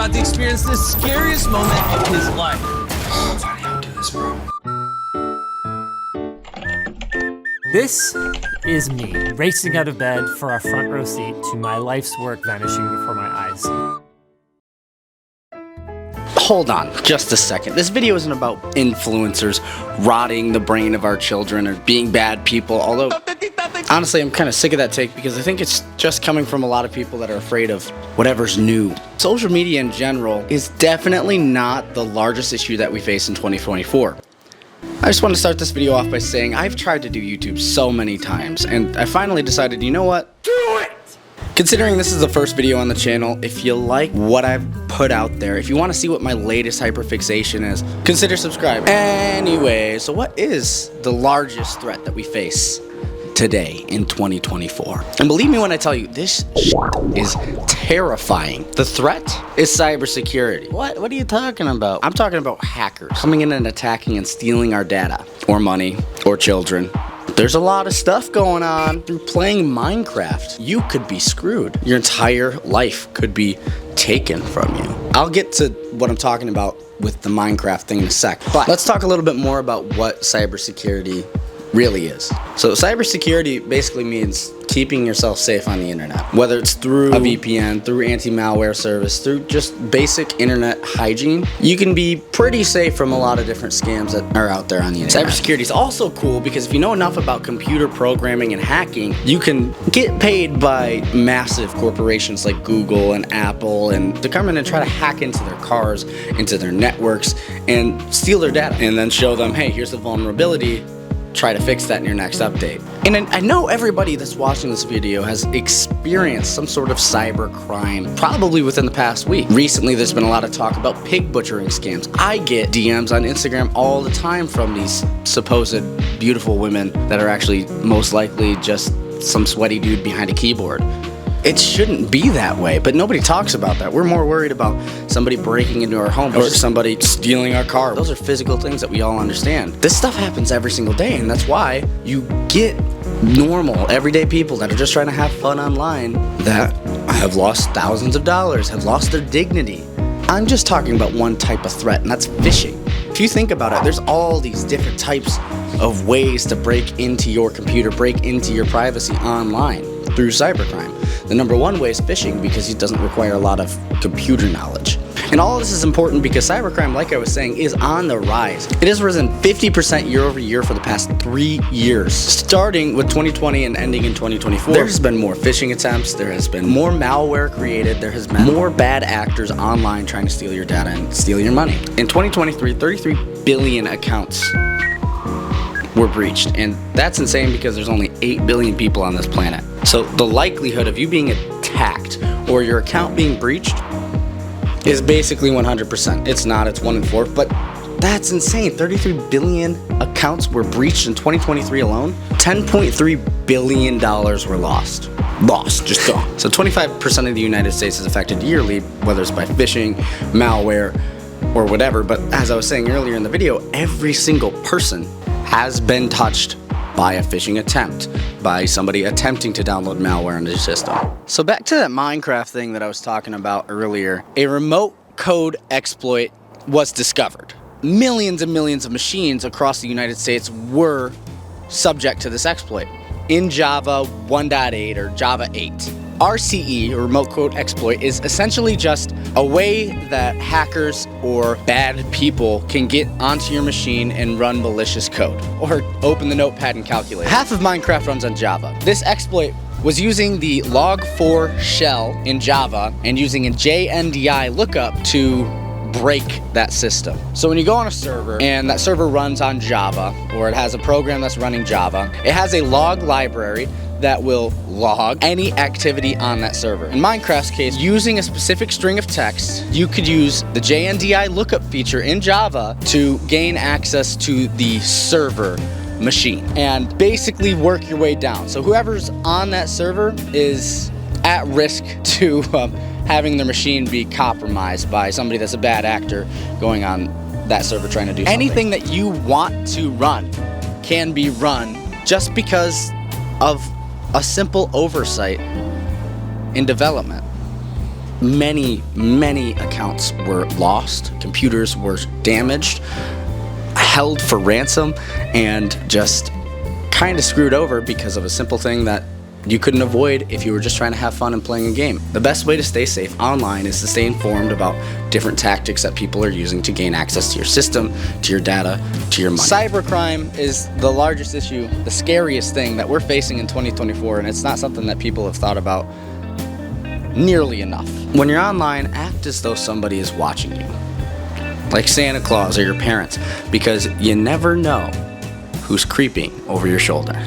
about to experience the scariest moment of his life. Oh, funny how to do this, bro. This is me, racing out of bed for a front row seat to my life's work vanishing before my eyes. Hold on, just a second. This video isn't about influencers rotting the brain of our children or being bad people, although honestly I'm kind of sick of that take because I think it's just coming from a lot of people that are afraid of whatever's new. Social media in general is definitely not the largest issue that we face in 2024. I just want to start this video off by saying I've tried to do YouTube so many times and I finally decided, you know what? Do it! Considering this is the first video on the channel, if you like what I've put out there, if you want to see what my latest hyperfixation is, consider subscribing. Anyway, so what is the largest threat that we face today in 2024? And believe me when I tell you, this shit is terrifying. The threat is cybersecurity. What are you talking about? I'm talking about hackers coming in and attacking and stealing our data, or money, or children. There's a lot of stuff going on. Through playing Minecraft, you could be screwed. Your entire life could be taken from you. I'll get to what I'm talking about with the Minecraft thing in a sec, but let's talk a little bit more about what cybersecurity really is. So cybersecurity basically means keeping yourself safe on the internet, whether it's through a VPN, through anti-malware service, through just basic internet hygiene. You can be pretty safe from a lot of different scams that are out there on the internet. Cybersecurity is also cool because if you know enough about computer programming and hacking, you can get paid by massive corporations like Google and Apple and to come in and try to hack into their cars, into their networks, and steal their data, and then show them, hey, here's the vulnerability. Try to fix that in your next update. And I know everybody that's watching this video has experienced some sort of cybercrime, probably within the past week. Recently, there's been a lot of talk about pig butchering scams. I get DMs on Instagram all the time from these supposed beautiful women that are actually most likely just some sweaty dude behind a keyboard. It shouldn't be that way, but nobody talks about that. We're more worried about somebody breaking into our home or somebody stealing our car. Those are physical things that we all understand. This stuff happens every single day, and that's why you get normal, everyday people that are just trying to have fun online that have lost thousands of dollars, have lost their dignity. I'm just talking about one type of threat, and that's phishing. If you think about it, there's all these different types of ways to break into your computer, break into your privacy online through cybercrime. The number one way is phishing because it doesn't require a lot of computer knowledge. And all of this is important because cybercrime, like I was saying, is on the rise. It has risen 50% year over year for the past 3 years. Starting with 2020 and ending in 2024, there's been more phishing attempts, there has been more malware created, there has been more bad actors online trying to steal your data and steal your money. In 2023, 33 billion accounts were breached, and that's insane because there's only 8 billion people on this planet. So the likelihood of you being attacked or your account being breached is basically 100%. It's not, it's 1 in 4, but that's insane. 33 billion accounts were breached in 2023 alone. $10.3 billion were lost. Just gone. So 25% of the United States is affected yearly, whether it's by phishing, malware, or whatever. But as I was saying earlier in the video, every single person has been touched by a phishing attempt, by somebody attempting to download malware into the system. So back to that Minecraft thing that I was talking about earlier, a remote code exploit was discovered. Millions and millions of machines across the United States were subject to this exploit in Java 1.8 or Java 8. RCE, or remote code exploit, is essentially just a way that hackers or bad people can get onto your machine and run malicious code, or open the notepad and calculate. Half of Minecraft runs on Java. This exploit was using the log4 shell in Java and using a JNDI lookup to break that system. So when you go on a server and that server runs on Java, or it has a program that's running Java, it has a log library that will log any activity on that server. In Minecraft's case, using a specific string of text, you could use the JNDI lookup feature in Java to gain access to the server machine and basically work your way down. So whoever's on that server is at risk to having their machine be compromised by somebody that's a bad actor going on that server trying to do something. Anything that you want to run can be run just because of a simple oversight in development. many accounts were lost, computers were damaged, held for ransom, and just kind of screwed over because of a simple thing that you couldn't avoid if you were just trying to have fun and playing a game. The best way to stay safe online is to stay informed about different tactics that people are using to gain access to your system, to your data, to your money. Cybercrime is the largest issue, the scariest thing that we're facing in 2024, and it's not something that people have thought about nearly enough. When you're online, act as though somebody is watching you, like Santa Claus or your parents, because you never know who's creeping over your shoulder.